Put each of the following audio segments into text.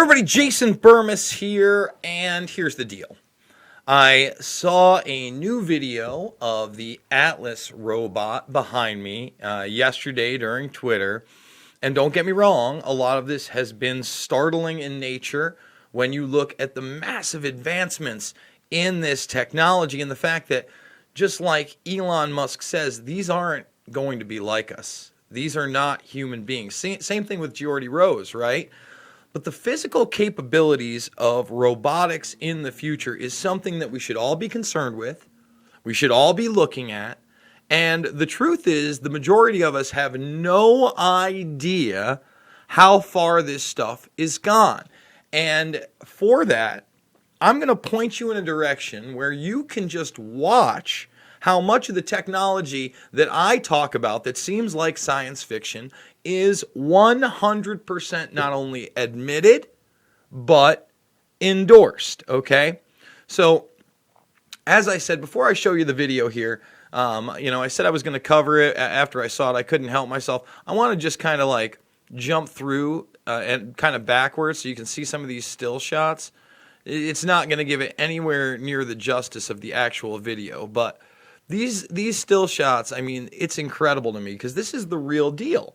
Everybody, Jason Burmis here, and here's the deal. I saw a new video of the Atlas robot behind me yesterday during Twitter, and don't get me wrong, a lot of this has been startling in nature when you look at the massive advancements in this technology and the fact that, just like Elon Musk says, these aren't going to be like us. These are not human beings. Same thing with Geordie Rose, right? But the physical capabilities of robotics in the future is something that we should all be concerned with. We should all be looking at. And the truth is, the majority of us have no idea how far this stuff is gone. And for that, I'm going to point you in a direction where you can just watch how much of the technology that I talk about that seems like science fiction is 100% not only admitted, but endorsed, okay? So, as I said, before I show you the video here, I said I was going to cover it after I saw it. I couldn't help myself. I want to just kind of like jump through and kind of backwards so you can see some of these still shots. It's not going to give it anywhere near the justice of the actual video, but these still shots, I mean, it's incredible to me because this is the real deal.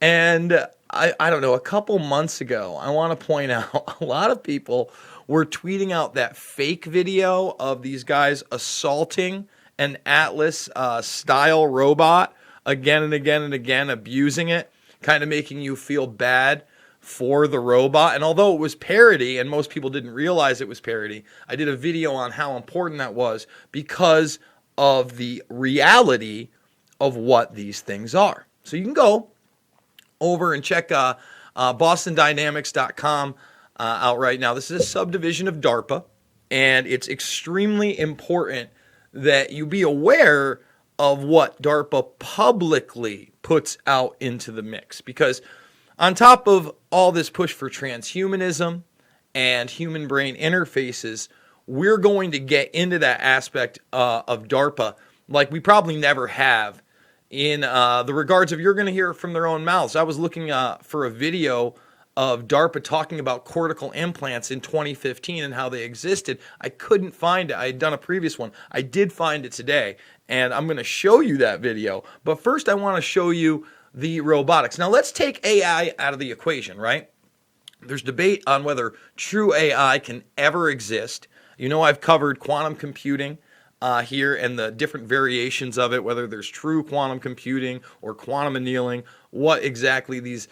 And I don't know, a couple months ago, I want to point out a lot of people were tweeting out that fake video of these guys assaulting an Atlas style robot again and again and again, abusing it, kind of making you feel bad for the robot. And although it was parody and most people didn't realize it was parody, I did a video on how important that was because of the reality of what these things are. So you can go over and check bostondynamics.com out right now. This is a subdivision of DARPA, and it's extremely important that you be aware of what DARPA publicly puts out into the mix. Because on top of all this push for transhumanism and human brain interfaces, we're going to get into that aspect of DARPA like we probably never have in the regards of you're going to hear it from their own mouths. I was looking for a video of DARPA talking about cortical implants in 2015 and how they existed. I couldn't find it. I had done a previous one. I did find it today, and I'm going to show you that video. But first, I want to show you the robotics. Now, let's take AI out of the equation, right? There's debate on whether true AI can ever exist. You know, I've covered quantum computing here and the different variations of it, whether there's true quantum computing or quantum annealing, what exactly these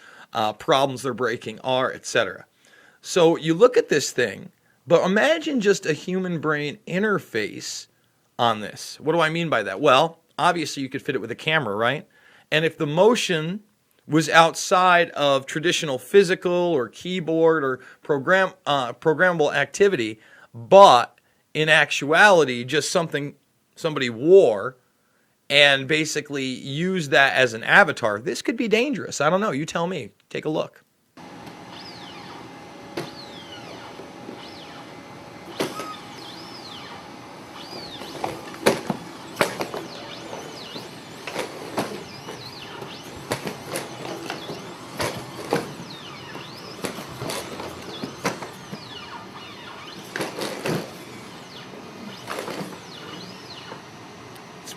problems they're breaking are, etc. So you look at this thing, but imagine just a human brain interface on this. What do I mean by that? Well, obviously you could fit it with a camera, right? And if the motion was outside of traditional physical or keyboard or programmable activity, but in actuality, just something somebody wore and basically used that as an avatar, this could be dangerous. I don't know. You tell me. Take a look.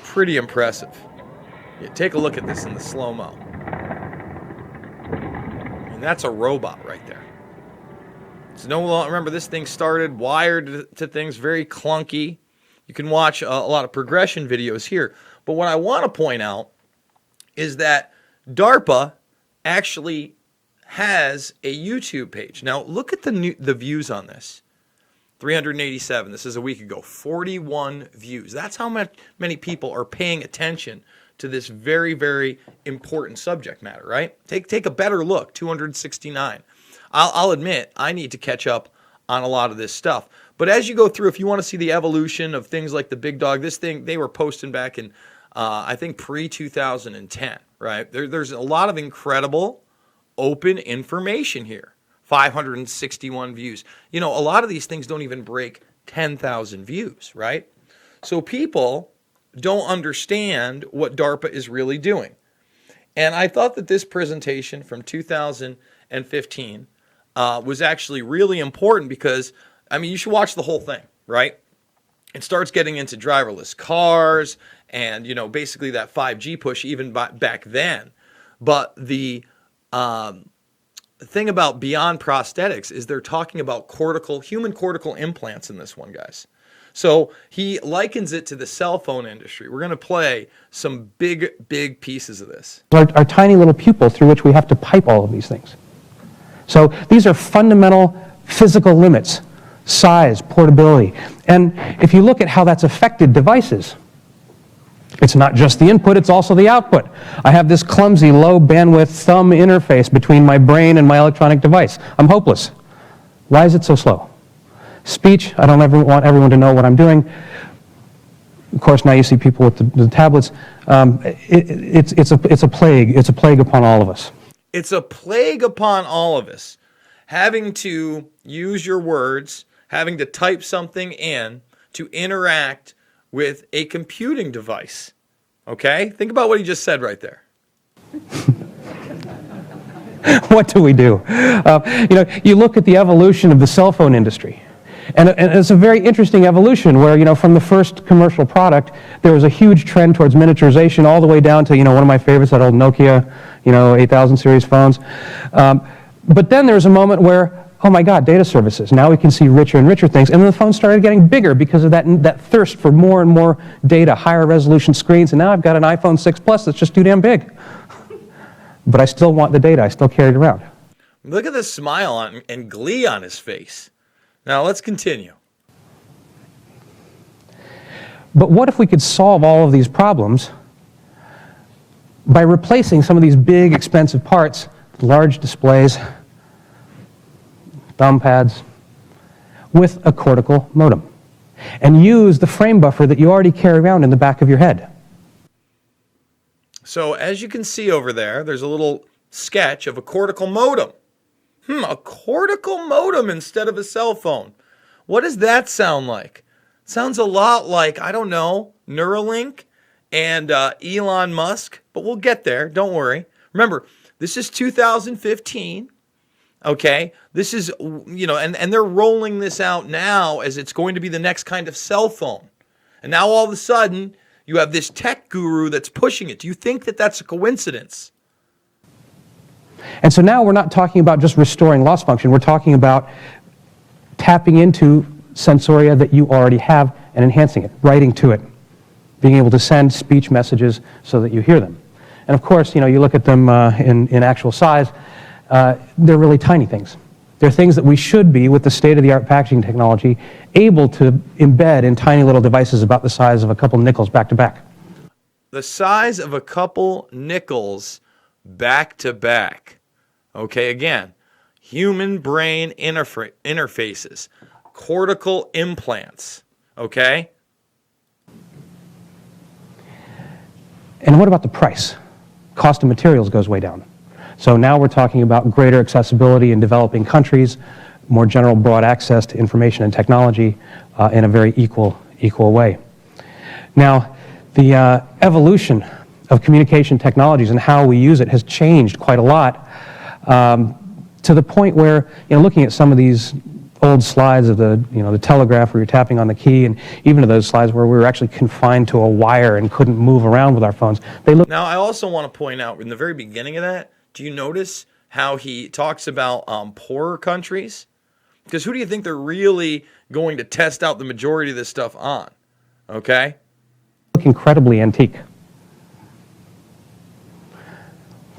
Pretty impressive. Yeah, take a look at this in the slow-mo. And that's a robot right there. It's no longer, remember, this thing started wired to things, very clunky. You can watch a lot of progression videos here. But what I want to point out is that DARPA actually has a YouTube page. Now, look at the views on this. 387. This is a week ago. 41 views. That's how many people are paying attention to this very, very important subject matter, right? Take a better look. 269. I'll admit, I need to catch up on a lot of this stuff. But as you go through, if you want to see the evolution of things like the big dog, this thing, they were posting back in, I think, pre-2010, right? There's a lot of incredible open information here. 561 views. You know, a lot of these things don't even break 10,000 views, right? So people don't understand what DARPA is really doing. And I thought that this presentation from 2015 was actually really important because, I mean, you should watch the whole thing, right? It starts getting into driverless cars and, you know, basically that 5G push even back then. But the thing about beyond prosthetics is they're talking about human cortical implants in this one, guys. So he likens it to the cell phone industry. We're going to play some big pieces of this. Our tiny little pupil through which we have to pipe all of these things. So these are fundamental physical limits: size, portability. And if you look at how that's affected devices, it's not just the input, it's also the output. I have this clumsy, low bandwidth thumb interface between my brain and my electronic device. I'm hopeless. Why is it so slow? Speech, I don't ever want everyone to know what I'm doing. Of course, now you see people with the tablets. It's a plague. It's a plague upon all of us. It's a plague upon all of us. Having to use your words, having to type something in to interact with a computing device. Okay? Think about what he just said right there. What do we do? You look at the evolution of the cell phone industry. And it's a very interesting evolution where, from the first commercial product, there was a huge trend towards miniaturization all the way down to, one of my favorites, that old Nokia, 8000 series phones. But then there was a moment where, oh my God, data services. Now we can see richer and richer things. And then the phones started getting bigger because of that thirst for more and more data, higher resolution screens. And now I've got an iPhone 6 Plus that's just too damn big. But I still want the data. I still carry it around. Look at the smile and glee on his face. Now, let's continue. But what if we could solve all of these problems by replacing some of these big, expensive parts, large displays, thumb pads, with a cortical modem, and use the frame buffer that you already carry around in the back of your head? So, as you can see over there, there's a little sketch of a cortical modem. A cortical modem instead of a cell phone. What does that sound like? Sounds a lot like, I don't know, Neurolink and Elon Musk, but we'll get there. Don't worry. Remember, this is 2015. Okay, this is, and they're rolling this out now as it's going to be the next kind of cell phone. And now all of a sudden, you have this tech guru that's pushing it. Do you think that that's a coincidence? And so now we're not talking about just restoring loss function. We're talking about tapping into sensoria that you already have and enhancing it, writing to it, being able to send speech messages so that you hear them. And of course, you look at them in actual size, they're really tiny things. They're things that we should be, with the state-of-the-art packaging technology, able to embed in tiny little devices about the size of a couple nickels back to back. The size of a couple nickels back to back. Okay, again, human brain interfaces, cortical implants. Okay? And what about the price? Cost of materials goes way down. So now we're talking about greater accessibility in developing countries, more general broad access to information and technology in a very equal way. Now, the evolution of communication technologies and how we use it has changed quite a lot, to the point where, looking at some of these old slides of the telegraph where you're tapping on the key, and even to those slides where we were actually confined to a wire and couldn't move around with our phones. Now, I also want to point out, in the very beginning of that, do you notice how he talks about poorer countries? Because who do you think they're really going to test out the majority of this stuff on? Okay? Look incredibly antique.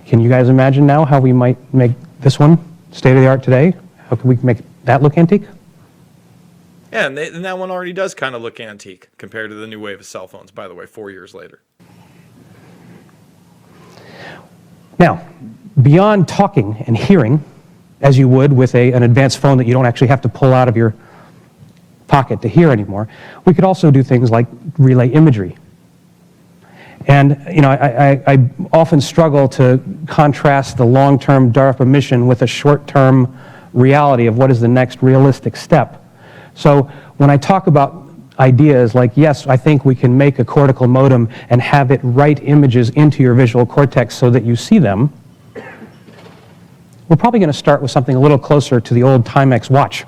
Can you guys imagine now how we might make this one state-of-the-art today? How can we make that look antique? Yeah, and that one already does kind of look antique compared to the new wave of cell phones, by the way, 4 years later. Now, beyond talking and hearing, as you would with an advanced phone that you don't actually have to pull out of your pocket to hear anymore, we could also do things like relay imagery. And, I often struggle to contrast the long-term DARPA mission with a short-term reality of what is the next realistic step. So when I talk about ideas like, yes, I think we can make a cortical modem and have it write images into your visual cortex so that you see them, we're probably going to start with something a little closer to the old Timex watch.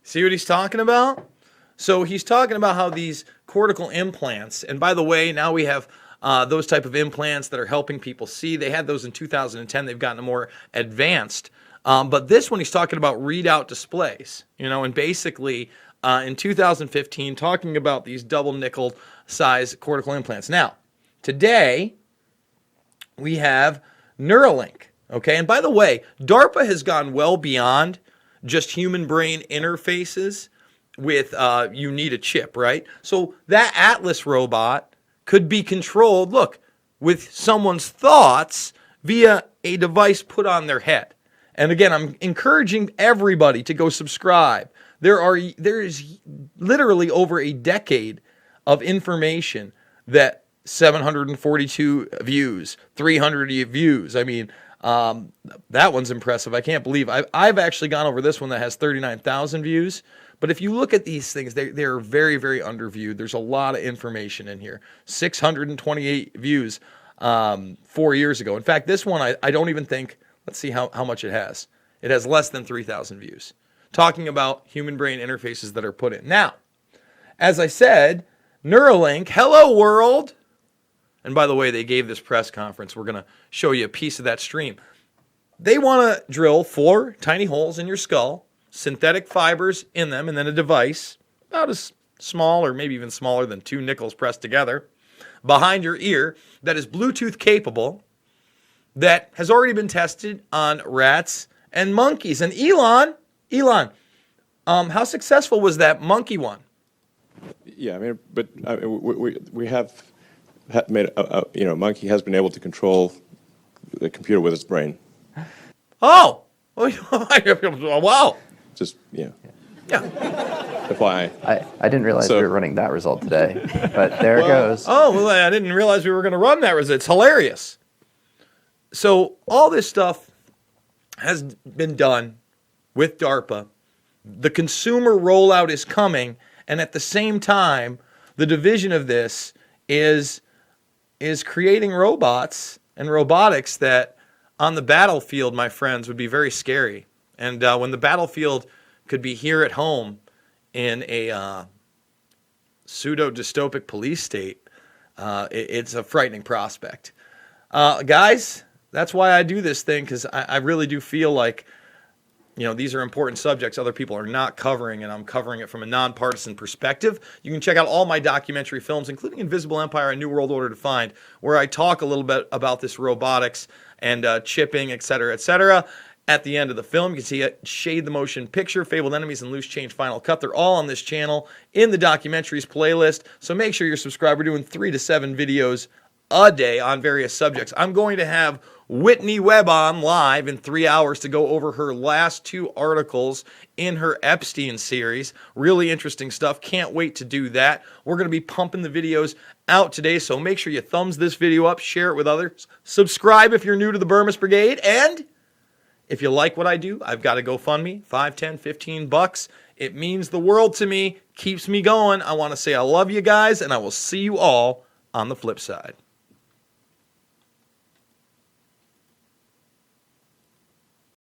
See what he's talking about? So he's talking about how these cortical implants, and by the way, now we have those type of implants that are helping people see. They had those in 2010. They've gotten more advanced. But this one, he's talking about readout displays, and basically in 2015, talking about these double nickel size cortical implants. Now, today, we have Neurolink, okay? And by the way, DARPA has gone well beyond just human brain interfaces with you need a chip, right? So that Atlas robot could be controlled, look, with someone's thoughts via a device put on their head. And again, I'm encouraging everybody to go subscribe. There is literally over a decade of information that 742 views, 300 views. I mean, that one's impressive. I can't believe I've actually gone over this one that has 39,000 views. But if you look at these things, they're very, very underviewed. There's a lot of information in here. 628 views 4 years ago. In fact, this one, I don't even think, let's see how much it has. It has less than 3,000 views. Talking about human brain interfaces that are put in. Now, as I said, Neuralink, hello world. And by the way, they gave this press conference. We're going to show you a piece of that stream. They want to drill 4 tiny holes in your skull, synthetic fibers in them, and then a device about as small or maybe even smaller than 2 nickels pressed together behind your ear that is Bluetooth capable, that has already been tested on rats and monkeys. And Elon, how successful was that monkey one? Yeah, I mean, but we have made a monkey has been able to control the computer with its brain. Oh, wow. Just, yeah. FYI. I didn't realize we were running that result today, but there it goes. Oh, well, I didn't realize we were going to run that result. It's hilarious. So all this stuff has been done with DARPA. The consumer rollout is coming, and at the same time, the division of this is creating robots and robotics that on the battlefield, my friends, would be very scary. And when the battlefield could be here at home in a pseudo-dystopic police state, it's a frightening prospect. Guys, that's why I do this thing, because I really do feel like, these are important subjects other people are not covering, and I'm covering it from a nonpartisan perspective. You can check out all my documentary films, including Invisible Empire and New World Order Defined, where I talk a little bit about this robotics and chipping, et cetera, at the end of the film. You can see it, Shade the Motion Picture, Fabled Enemies, and Loose Change Final Cut. They're all on this channel in the documentaries playlist, so make sure you're subscribed. We're doing 3 to 7 videos a day on various subjects. I'm going to have Whitney Webb on live in 3 hours to go over her last 2 articles in her Epstein series. Really interesting stuff. Can't wait to do that. We're going to be pumping the videos out today, so make sure you thumbs this video up, share it with others, subscribe if you're new to the Burmis Brigade, and if you like what I do, I've got a GoFundMe, $5, $10, $15. It means the world to me, keeps me going. I want to say I love you guys, and I will see you all on the flip side.